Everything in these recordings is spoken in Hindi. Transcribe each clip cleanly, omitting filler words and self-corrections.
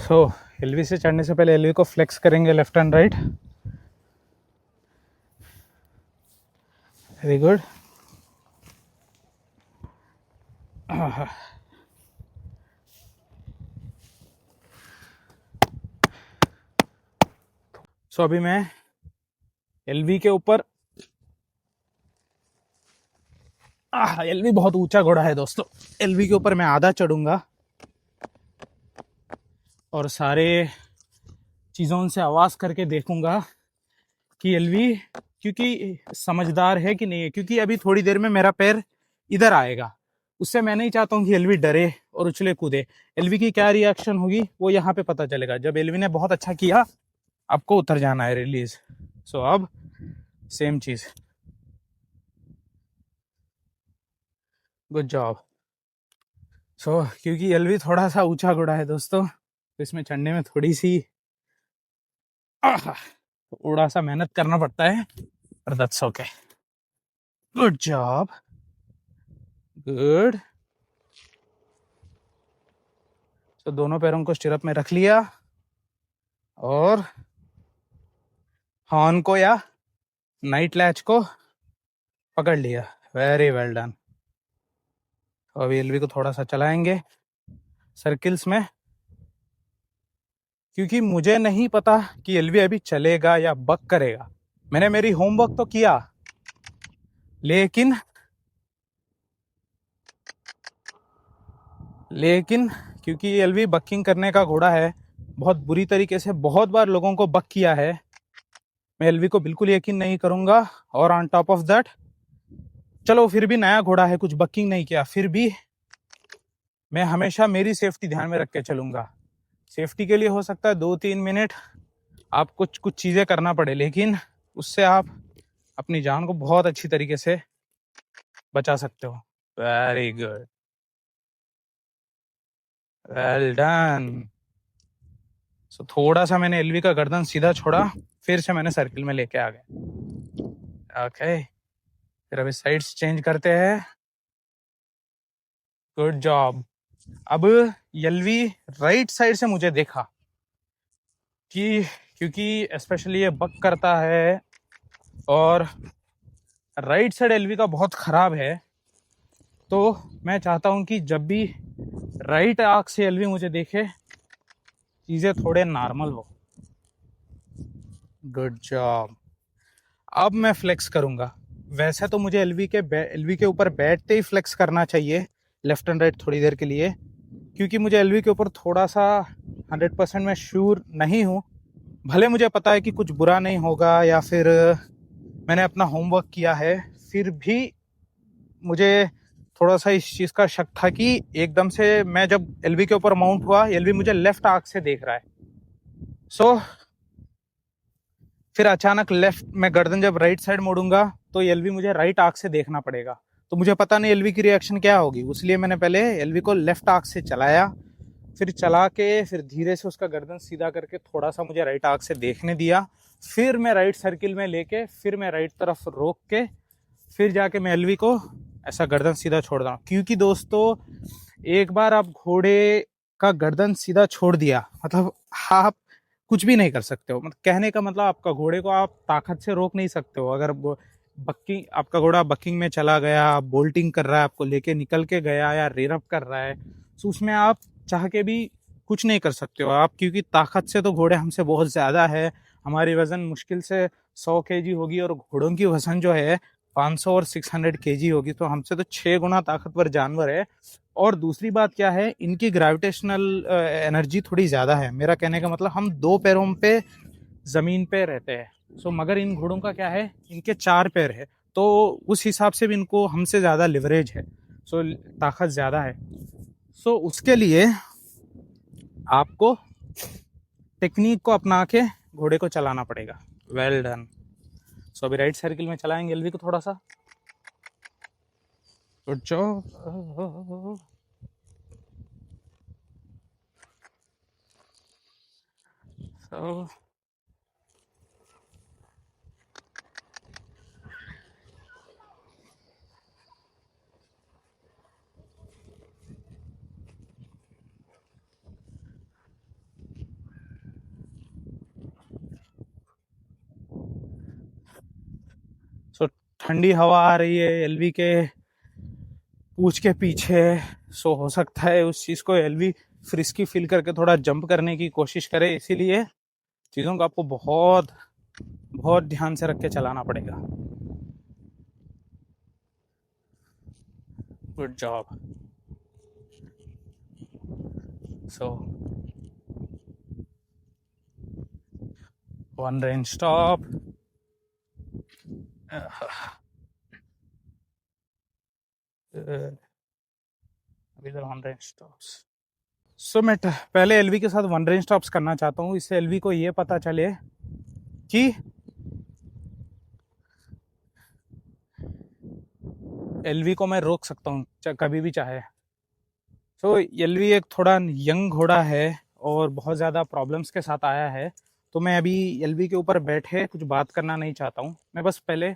सो एलवी से चढ़ने से पहले एलवी को फ्लेक्स करेंगे left and right. Very good. So अभी मैं एलवी के ऊपर, एलवी बहुत ऊंचा घोड़ा है दोस्तों। एलवी के ऊपर मैं आधा चढ़ूंगा और सारे चीज़ों से आवाज़ करके देखूंगा कि एलवी क्योंकि समझदार है कि नहीं है, क्योंकि अभी थोड़ी देर में मेरा पैर इधर आएगा। उससे मैं नहीं चाहता हूँ कि एलवी डरे और उछले कूदे। एलवी की क्या रिएक्शन होगी वो यहाँ पे पता चलेगा। जब एलवी ने बहुत अच्छा किया, आपको उतर जाना है, रिलीज। सो अब सेम चीज, गुड जॉब। सो क्योंकि एलवी थोड़ा सा ऊंचा घोड़ा है दोस्तों, तो इसमें चढ़ने में थोड़ी सी थोड़ा सा मेहनत करना पड़ता है, पर that's okay. Good job, good. तो दोनों पैरों को स्टिरअप में रख लिया और हॉर्न को या नाइट लैच को पकड़ लिया। Very well done. अभी एलवी को थोड़ा सा चलाएंगे सर्किल्स में, क्योंकि मुझे नहीं पता कि एलवी अभी चलेगा या बक करेगा। मैंने मेरी होमवर्क तो किया, लेकिन क्योंकि एलवी बकिंग करने का घोड़ा है, बहुत बुरी तरीके से बहुत बार लोगों को बक किया है, मैं एलवी को बिल्कुल यकीन नहीं करूंगा। और ऑन टॉप ऑफ दैट, चलो फिर भी नया घोड़ा है, कुछ बकिंग नहीं किया, फिर भी मैं हमेशा मेरी सेफ्टी ध्यान में रख के चलूंगा। सेफ्टी के लिए हो सकता है 2-3 मिनट आप कुछ कुछ चीजें करना पड़े, लेकिन उससे आप अपनी जान को बहुत अच्छी तरीके से बचा सकते हो। Very good, well done. So थोड़ा सा मैंने एलवी का गर्दन सीधा छोड़ा, फिर से मैंने सर्किल में लेके आ गया। ओके, फिर अभी साइड्स चेंज करते हैं। Good job. अब एलवी राइट साइड से मुझे देखा कि क्योंकि स्पेशली ये बक करता है और राइट साइड एलवी का बहुत खराब है, तो मैं चाहता हूं कि जब भी राइट आंख से एलवी मुझे देखे, चीजें थोड़े नॉर्मल हो। Good job. अब मैं फ्लेक्स करूंगा। वैसे तो मुझे एलवी के ऊपर बैठते ही फ्लेक्स करना चाहिए, लेफ्ट एंड राइट थोड़ी देर के लिए, क्योंकि मुझे एलवी के ऊपर थोड़ा सा 100% मैं श्योर नहीं हूँ। भले मुझे पता है कि कुछ बुरा नहीं होगा या फिर मैंने अपना होमवर्क किया है, फिर भी मुझे थोड़ा सा इस चीज़ का शक था कि एकदम से मैं जब एलवी के ऊपर माउंट हुआ, एलवी मुझे लेफ्ट आंख से देख रहा है। सो फिर अचानक लेफ्ट में गर्दन जब राइट साइड मोड़ूंगा तो एलवी मुझे राइट आंख से देखना पड़ेगा। तो मुझे पता नहीं एलवी की रिएक्शन क्या होगी, इसलिए मैंने पहले एलवी को लेफ्ट आंख से चलाया, फिर चला के फिर धीरे से उसका गर्दन सीधा करके थोड़ा सा मुझे राइट आंख से देखने दिया। फिर मैं राइट सर्किल में लेके फिर मैं राइट तरफ रोक के फिर जाके मैं एलवी को ऐसा गर्दन सीधा छोड़ रहा हूँ। क्योंकि दोस्तों एक बार आप घोड़े का गर्दन सीधा छोड़ दिया, मतलब आप कुछ भी नहीं कर सकते हो। मतलब कहने का मतलब, आपका घोड़े को आप ताकत से रोक नहीं सकते हो। अगर बकिंग, आपका घोड़ा बकिंग में चला गया, बोल्टिंग कर रहा है, आपको लेके निकल के गया या रेरअप कर रहा है, तो उसमें आप चाह के भी कुछ नहीं कर सकते हो आप, क्योंकि ताकत से तो घोड़े हमसे बहुत ज़्यादा है। हमारी वज़न मुश्किल से 100 kg होगी और घोड़ों की वज़न जो है 500 और 600 kg होगी, तो हमसे तो 6 गुना ताकतवर जानवर है। और दूसरी बात क्या है, इनकी ग्रेविटेशनल एनर्जी थोड़ी ज़्यादा है। मेरा कहने का मतलब, हम 2 पैरों पे ज़मीन पे रहते हैं। सो मगर इन घोड़ों का क्या है, इनके 4 पैर है, तो उस हिसाब से भी इनको हमसे ज़्यादा लिवरेज है। सो ताकत ज़्यादा है। सो उसके लिए आपको टेक्निक को अपना के घोड़े को चलाना पड़ेगा। Well done. सो अभी राइट सर्किल में चलाएंगे एलवी को थोड़ा सा। Good job. सो ठंडी हवा आ रही है एलवी के पूंछ के पीछे। सो हो सकता है उस चीज़ को एलवी फ्रिस्की फील करके थोड़ा जंप करने की कोशिश करे, इसीलिए चीज़ों को आपको बहुत बहुत ध्यान से रख के चलाना पड़ेगा। Good job. So 1 range stop. अभी तो 1 रेंज स्टॉप्स। सो मैं पहले एलवी के साथ 1 रेंज स्टॉप्स करना चाहता हूँ, इससे एलवी को ये पता चले कि एलवी को मैं रोक सकता हूँ कभी भी चाहे। सो एलवी एक थोड़ा यंग घोड़ा है और बहुत ज़्यादा प्रॉब्लम्स के साथ आया है, तो मैं अभी एलवी के ऊपर बैठे कुछ बात करना नहीं चाहता हूँ। मैं बस पहले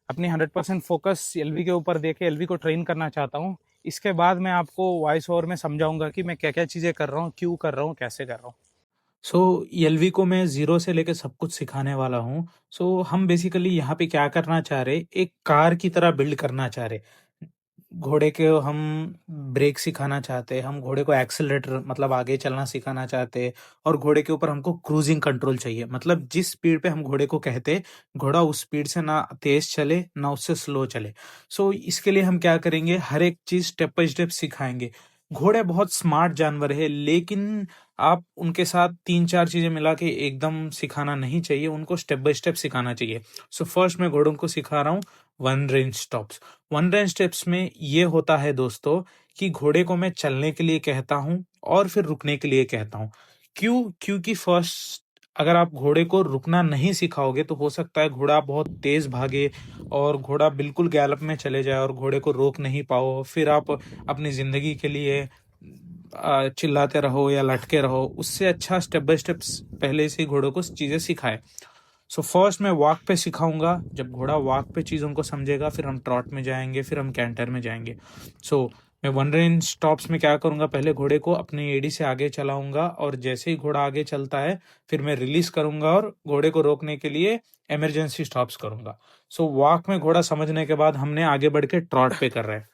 अपनी 100% फोकस एलवी के ऊपर दे के एलवी को ट्रेन करना चाहता हूँ। इसके बाद मैं आपको वॉइस ओवर में समझाऊंगा कि मैं क्या क्या चीज़ें कर रहा हूँ, क्यों कर रहा हूँ, कैसे कर रहा हूँ। सो एलवी को मैं ज़ीरो से लेके सब कुछ सिखाने वाला हूँ। सो हम बेसिकली यहाँ पे क्या करना चाह रहे, एक कार की तरह बिल्ड करना चाह रहे। घोड़े को हम ब्रेक सिखाना चाहते हैं, हम घोड़े को एक्सेलरेटर मतलब आगे चलना सिखाना चाहते हैं, और घोड़े के ऊपर हमको क्रूजिंग कंट्रोल चाहिए, मतलब जिस स्पीड पे हम घोड़े को कहते हैं घोड़ा उस स्पीड से ना तेज चले ना उससे स्लो चले। सो इसके लिए हम क्या करेंगे, हर एक चीज स्टेप बाय स्टेप सिखाएंगे। घोड़े बहुत स्मार्ट जानवर है, लेकिन आप उनके साथ 3-4 चीजें मिला के एकदम सिखाना नहीं चाहिए, उनको स्टेप बाय स्टेप सिखाना चाहिए। सो फर्स्ट मैं घोड़ों को सिखा रहा हूँ 1 रेंज स्टॉप्स। 1 रेंज स्टेप्स में ये होता है दोस्तों कि घोड़े को मैं चलने के लिए कहता हूँ और फिर रुकने के लिए कहता हूँ। क्यों? क्योंकि फर्स्ट अगर आप घोड़े को रुकना नहीं सिखाओगे तो हो सकता है घोड़ा बहुत तेज भागे और घोड़ा बिल्कुल गैलप में चले जाए और घोड़े को रोक नहीं पाओ, फिर आप अपनी जिंदगी के लिए चिल्लाते रहो या लटके रहो। उससे अच्छा स्टेप बाय स्टेप पहले से ही घोड़ों को चीजें सिखाए। सो फर्स्ट मैं वॉक पे सिखाऊंगा, जब घोड़ा वॉक पे चीज़ों को समझेगा फिर हम ट्रॉट में जाएंगे, फिर हम कैंटर में जाएंगे। सो मैं 1 रेंज स्टॉप्स में क्या करूंगा, पहले घोड़े को अपनी एड़ी से आगे चलाऊंगा और जैसे ही घोड़ा आगे चलता है फिर मैं रिलीज करूंगा और घोड़े को रोकने के लिए इमरजेंसी स्टॉप्स करूंगा। सो वॉक में घोड़ा समझने के बाद हमने आगे बढ़ के ट्रॉट पे कर रहे हैं।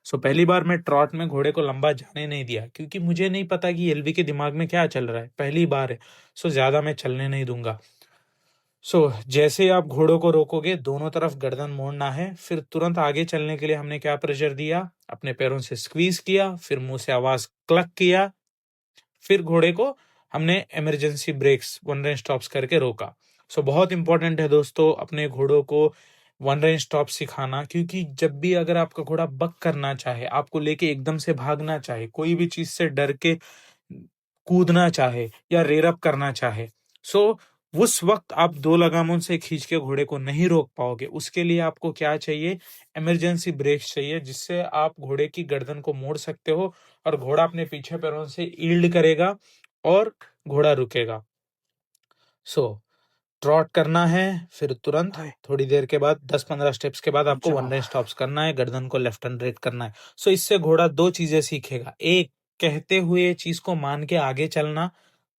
सो पहली बार मैं ट्रॉट में घोड़े को लंबा जाने नहीं दिया, क्योंकि मुझे नहीं पता कि एलवी के दिमाग में क्या चल रहा है, पहली बार है। सो ज्यादा मैं चलने नहीं दूंगा। जैसे ही आप घोड़ों को रोकोगे दोनों तरफ गर्दन मोड़ना है, फिर तुरंत आगे चलने के लिए हमने क्या प्रेशर दिया, अपने पैरों से स्क्वीज किया, फिर मुंह से आवाज क्लक किया, फिर घोड़े को हमने इमरजेंसी ब्रेक्स 1 रेंज स्टॉप्स करके रोका। बहुत इंपॉर्टेंट है दोस्तों अपने घोड़ों को 1 रेंज स्टॉप सिखाना, क्योंकि जब भी अगर आपका घोड़ा बक करना चाहे, आपको लेके एकदम से भागना चाहे, कोई भी चीज से डर के कूदना चाहे या रेरअप करना चाहे, उस वक्त आप 2 लगामों से खींच के घोड़े को नहीं रोक पाओगे। उसके लिए आपको क्या चाहिए, इमरजेंसी ब्रेक्स चाहिए, जिससे आप घोड़े की गर्दन को मोड़ सकते हो और घोड़ा अपने पीछे पैरों से ईल्ड करेगा और घोड़ा रुकेगा। ट्रॉट करना है, फिर तुरंत थोड़ी देर के बाद 10-15 स्टेप्स के बाद आपको 1 रेंज स्टॉप्स करना है, गर्दन को लेफ्ट एंड राइट करना है। इससे घोड़ा 2 चीजें सीखेगा, एक कहते हुए चीज को मान के आगे चलना,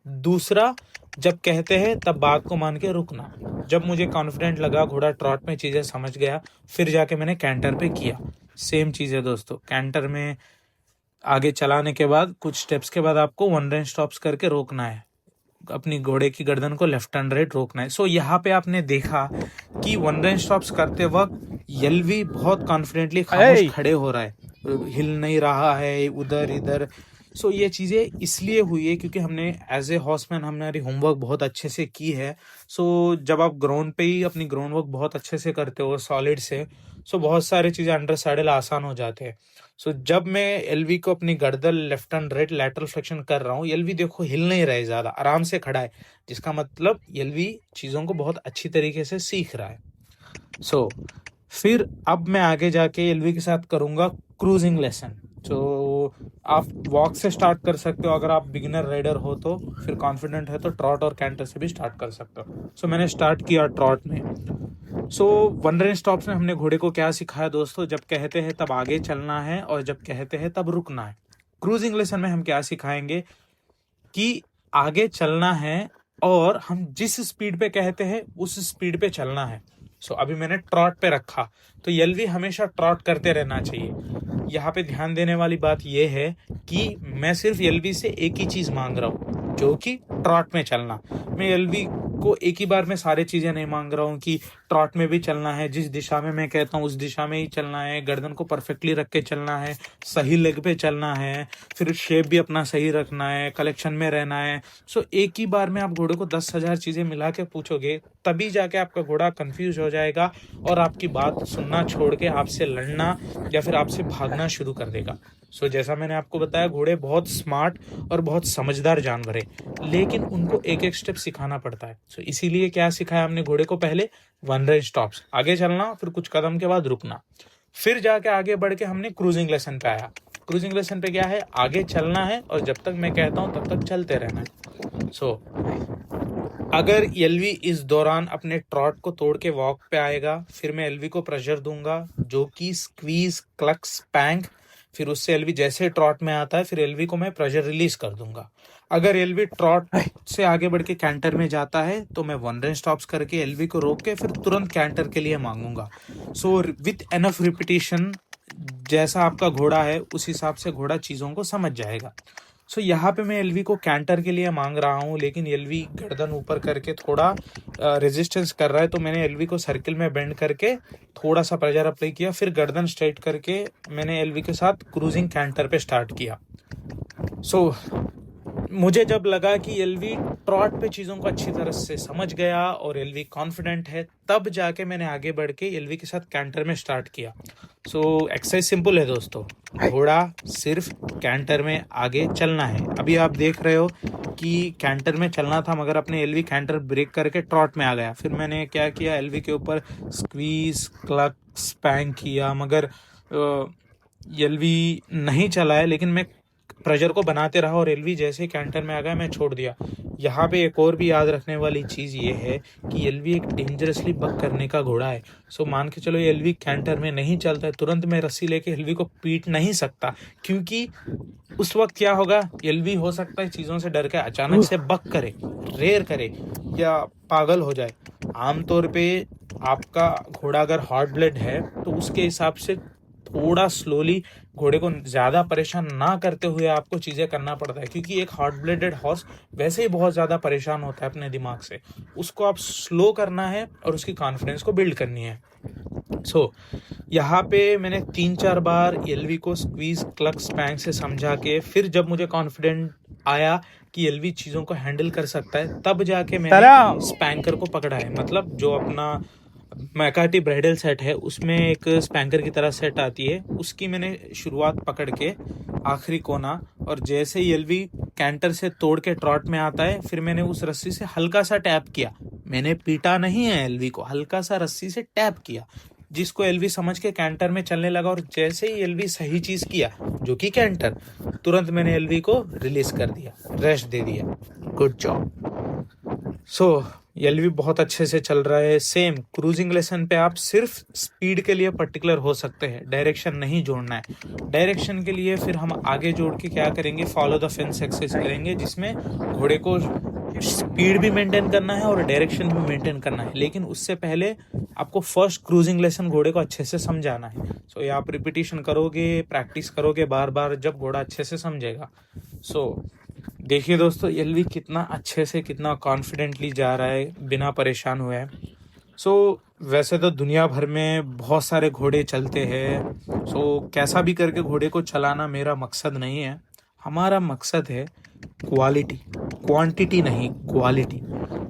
दूसरा जब कहते हैं तब बात को मान के रुकना। जब मुझे कॉन्फिडेंट लगा, घोड़ा ट्रॉट में चीजें समझ गया, फिर जाके मैंने कैंटर पे किया। सेम चीज है दोस्तों, कैंटर में आगे चलाने के बाद कुछ स्टेप्स के बाद आपको 1 रेंज स्टॉप्स करके रोकना है, अपनी घोड़े की गर्दन को लेफ्ट एंड राइट रोकना है। यहाँ पे आपने देखा कि 1 रेंज स्टॉप्स करते वक्त एलवी बहुत कॉन्फिडेंटली खामोश खड़े हो रहा है, हिल नहीं रहा है उधर इधर। ये चीजें इसलिए हुई है क्योंकि हमने एज ए हॉर्समैन हमारी होमवर्क बहुत अच्छे से की है। जब आप ग्राउंड पे ही अपनी ग्राउंड वर्क बहुत अच्छे से करते हो सॉलिड से, बहुत सारी चीजें अंडर सैडल आसान हो जाते हैं। जब मैं एलवी को अपनी गर्दन left and right lateral flexion कर रहा हूँ, एलवी देखो हिल नहीं रहा है, ज्यादा आराम से खड़ा है, जिसका मतलब एलवी चीजों को बहुत अच्छी तरीके से सीख रहा है। फिर अब मैं आगे जाके एलवी के साथ करूंगा क्रूजिंग लेसन। आप वॉक से स्टार्ट कर सकते हो, अगर आप बिगिनर राइडर हो तो, फिर कॉन्फिडेंट है तो ट्रॉट और कैंटर से भी स्टार्ट कर सकते हो। मैंने स्टार्ट किया ट्रॉट में। 1 रेंज स्टॉप्स में हमने घोड़े को क्या सिखाया दोस्तों, जब कहते हैं तब आगे चलना है और जब कहते हैं तब रुकना है। क्रूजिंग लेसन में हम क्या सिखाएंगे कि आगे चलना है और हम जिस स्पीड पे कहते हैं उस स्पीड पे चलना है। सो अभी मैंने ट्रॉट पे रखा, तो एलवी हमेशा ट्रॉट करते रहना चाहिए। यहाँ पे ध्यान देने वाली बात यह है कि मैं सिर्फ एलवी से एक ही चीज मांग रहा हूँ, जो कि ट्रॉट में चलना। मैं एलवी को एक ही बार में सारी चीजें नहीं मांग रहा हूँ कि ट्रॉट में भी चलना है, जिस दिशा में मैं कहता हूँ उस दिशा में ही चलना है, गर्दन को परफेक्टली रख के चलना है, सही लेग पे चलना है, फिर शेप भी अपना सही रखना है, कलेक्शन में रहना है। सो एक ही बार में आप घोड़े को 10,000 चीजें मिला के पूछोगे, तभी जाके आपका घोड़ा कंफ्यूज हो जाएगा और आपकी बात सुनना छोड़ के आपसे लड़ना या फिर आपसे भागना शुरू कर देगा। सो जैसा मैंने आपको बताया, घोड़े बहुत स्मार्ट और बहुत समझदार जानवर है, लेकिन उनको एक एक स्टेप सिखाना पड़ता है। सो इसीलिए क्या सिखाया हमने घोड़े को, पहले 1 रेंज स्टॉप्स, आगे चलना, फिर कुछ कदम के बाद रुकना, फिर जाके आगे बढ़ के हमने क्रूजिंग लेसन पे आया। क्रूजिंग लेसन पे क्या है, आगे चलना है और जब तक मैं कहता हूं तब तक चलते रहना है। सो अगर एलवी इस दौरान अपने ट्रॉट को तोड़ के वॉक पे आएगा, फिर मैं एलवी को प्रेशर दूंगा, जो कि स्क्वीज, क्लक, स्पैंक। फिर उससे एलवी जैसे ट्रॉट में आता है, फिर एलवी को मैं प्रेशर रिलीज कर दूंगा। अगर एलवी ट्रॉट से आगे बढ़ के कैंटर में जाता है तो मैं 1 रेंज स्टॉप्स करके एलवी को रोक के फिर तुरंत कैंटर के लिए मांगूंगा। सो विथ एनफ रिपीटिशन, जैसा आपका घोड़ा है उस हिसाब से घोड़ा चीजों को समझ जाएगा। सो यहाँ पे मैं एलवी को कैंटर के लिए मांग रहा हूँ, लेकिन एलवी गर्दन ऊपर करके थोड़ा रेजिस्टेंस कर रहा है, तो मैंने एलवी को सर्किल में बेंड करके थोड़ा सा प्रेशर अप्लाई किया, फिर गर्दन स्ट्रेट करके मैंने एलवी के साथ क्रूजिंग कैंटर पे स्टार्ट किया। सो मुझे जब लगा कि एलवी ट्रॉट पे चीज़ों को अच्छी तरह से समझ गया और एलवी कॉन्फिडेंट है, तब जाके मैंने आगे बढ़ के एलवी के साथ कैंटर में स्टार्ट किया। सो एक्सरसाइज सिंपल है दोस्तों, घोड़ा सिर्फ कैंटर में आगे चलना है। अभी आप देख रहे हो कि कैंटर में चलना था, मगर अपने एलवी कैंटर ब्रेक करके ट्रॉट में आ गया। फिर मैंने क्या किया, एलवी के ऊपर स्क्वीज, क्लक, स्पैंक किया, मगर एलवी नहीं चला है, लेकिन मैं प्रेशर को बनाते रहा और एलवी जैसे कैंटर में आ गया मैं छोड़ दिया। यहाँ पे एक और भी याद रखने वाली चीज़ ये है कि एलवी एक डेंजरसली बक करने का घोड़ा है। सो मान के चलो एलवी कैंटर में नहीं चलता है, तुरंत मैं रस्सी लेके एलवी को पीट नहीं सकता, क्योंकि उस वक्त क्या होगा, एलवी हो सकता है चीज़ों से डर के अचानक से बक करे, रेयर करे या पागल हो जाए। आमतौर पे आपका घोड़ा अगर हॉट ब्लड है तो उसके हिसाब से थोड़ा स्लोली, घोड़े को ज़्यादा परेशान ना करते हुए आपको चीज़ें करना पड़ता है, क्योंकि एक हॉट ब्लडेड हॉर्स वैसे ही बहुत ज़्यादा परेशान होता है अपने दिमाग से। उसको आप स्लो करना है और उसकी कॉन्फिडेंस को बिल्ड करनी है। सो यहाँ पे मैंने 3-4 बार एलवी को स्क्वीज, क्लक, स्पैंक से समझा के, फिर जब मुझे कॉन्फिडेंट आया कि एलवी चीज़ों को हैंडल कर सकता है, तब जाके मैंने स्पैंकर को पकड़ा है। मतलब जो अपना मैकार्टी ब्राइडल सेट है उसमें एक स्पैंकर की तरह सेट आती है, उसकी मैंने शुरुआत पकड़ के आखिरी कोना, और जैसे ही एलवी कैंटर से तोड़ के ट्रॉट में आता है, फिर मैंने उस रस्सी से हल्का सा टैप किया। मैंने पीटा नहीं है एलवी को, हल्का सा रस्सी से टैप किया, जिसको एलवी समझ के कैंटर में चलने लगा। और जैसे ही एलवी सही चीज किया, जो कि कैंटर, तुरंत मैंने एलवी को रिलीज कर दिया, रेस्ट दे दिया। Good job. सो एलवी बहुत अच्छे से चल रहा है। सेम क्रूजिंग लेसन पे आप सिर्फ स्पीड के लिए पर्टिकुलर हो सकते हैं, डायरेक्शन नहीं जोड़ना है। डायरेक्शन के लिए फिर हम आगे जोड़ के क्या करेंगे, फॉलो द फेंस एक्सरसाइज करेंगे, जिसमें घोड़े को स्पीड भी मेंटेन करना है और डायरेक्शन भी मेंटेन करना है। लेकिन उससे पहले आपको फर्स्ट क्रूजिंग लेसन घोड़े को अच्छे से समझाना है। सो ये आप रिपीटिशन करोगे, प्रैक्टिस करोगे बार बार, जब घोड़ा अच्छे से समझेगा। सो देखिए दोस्तों, एलवी कितना अच्छे से, कितना कॉन्फिडेंटली जा रहा है बिना परेशान हुए। सो वैसे तो दुनिया भर में बहुत सारे घोड़े चलते हैं। सो कैसा भी करके घोड़े को चलाना मेरा मकसद नहीं है। हमारा मकसद है क्वालिटी, क्वांटिटी नहीं, क्वालिटी।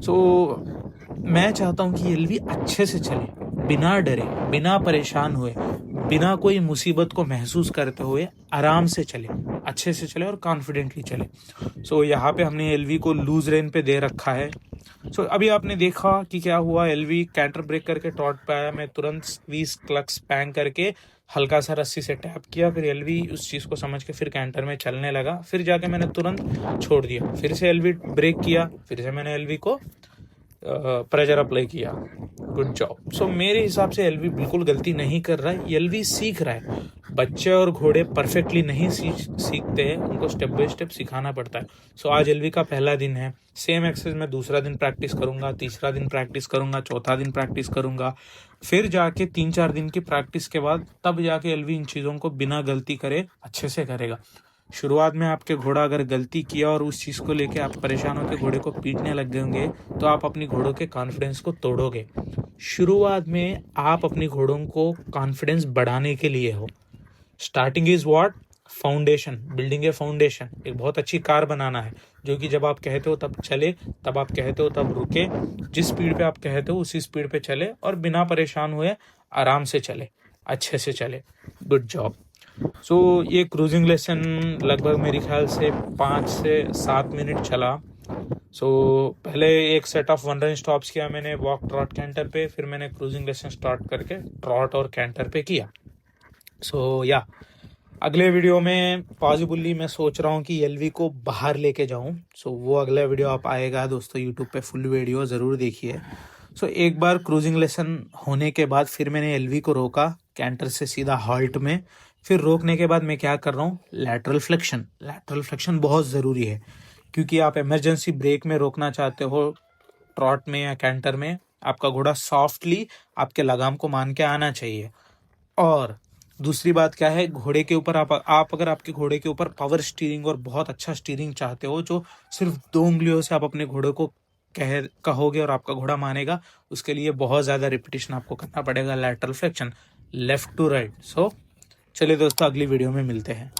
सो मैं चाहता हूँ कि एलवी अच्छे से चले, बिना डरे, बिना परेशान हुए, बिना कोई मुसीबत को महसूस करते हुए आराम से चले, अच्छे से चले और कॉन्फिडेंटली चले। सो यहाँ पे हमने एलवी को लूज रेन पे दे रखा है। सो अभी आपने देखा कि क्या हुआ, एलवी कैंटर ब्रेक करके ट्रॉट पे आया, मैं तुरंत स्क्वीज, क्लक, स्पैंक करके हल्का सा रस्सी से टैप किया, फिर एलवी उस चीज़ को समझ के फिर कैंटर में चलने लगा, फिर जाके मैंने तुरंत छोड़ दिया, फिर से एलवी ब्रेक किया, फिर से मैंने एलवी को प्रेशर अप्लाई किया, गुड जॉब। सो मेरे हिसाब से एलवी बिल्कुल गलती नहीं कर रहा है, एलवी सीख रहा है। बच्चे और घोड़े परफेक्टली नहीं सीखते हैं, उनको स्टेप बाय स्टेप सिखाना पड़ता है। सो आज एलवी का पहला दिन है, सेम एक्सरसाइज मैं दूसरा दिन प्रैक्टिस करूंगा, तीसरा दिन प्रैक्टिस करूंगा, चौथा दिन प्रैक्टिस करूंगा, फिर जाके 3-4 दिन की प्रैक्टिस के बाद तब जाके एलवी इन चीज़ों को बिना गलती करे अच्छे से करेगा। शुरुआत में आपके घोड़ा अगर गलती किया और उस चीज़ को लेके आप परेशान होकर घोड़े को पीटने लग गए होंगे, तो आप अपनी घोड़ों के कॉन्फिडेंस को तोड़ोगे। शुरुआत में आप अपनी घोड़ों को कॉन्फिडेंस बढ़ाने के लिए हो। Starting is what? Foundation, building A foundation. एक बहुत अच्छी कार बनाना है, जो कि जब आप कहते हो तब चले, तब आप कहते हो तब रुके, जिस स्पीड पे आप कहते हो उसी स्पीड पे चले और बिना परेशान हुए आराम से चले, अच्छे से चले। Good job. सो ये क्रूजिंग लेसन लगभग मेरे ख्याल से 5 से 7 मिनट चला। पहले एक सेट ऑफ 1 रन स्टॉप्स किया मैंने वॉक, ट्रॉट, कैंटर पे, फिर मैंने क्रूजिंग लेसन स्टार्ट करके ट्रॉट और कैंटर पे किया। अगले वीडियो में पॉसिबली मैं सोच रहा हूँ कि एलवी को बाहर लेके जाऊँ। वो अगला वीडियो आप आएगा दोस्तों यूट्यूब पे, फुल वीडियो ज़रूर देखिए। एक बार क्रूजिंग लेसन होने के बाद फिर मैंने एलवी को रोका कैंटर से सीधा हॉल्ट में। फिर रोकने के बाद मैं क्या कर रहा हूँ, लैटरल फ्लेक्शन। लैटरल फ्लेक्शन बहुत ज़रूरी है, क्योंकि आप इमरजेंसी ब्रेक में रोकना चाहते हो, ट्रॉट में या कैंटर में आपका घोड़ा सॉफ्टली आपके लगाम को मान के आना चाहिए। और दूसरी बात क्या है, घोड़े के ऊपर आप अगर आपके घोड़े के ऊपर पावर स्टीयरिंग और बहुत अच्छा स्टीयरिंग चाहते हो, जो सिर्फ 2 उंगलियों से आप अपने घोड़े को कहोगे और आपका घोड़ा मानेगा, उसके लिए बहुत ज़्यादा रिपीटिशन आपको करना पड़ेगा lateral flexion, left to right. चलिए दोस्तों, अगली वीडियो में मिलते हैं।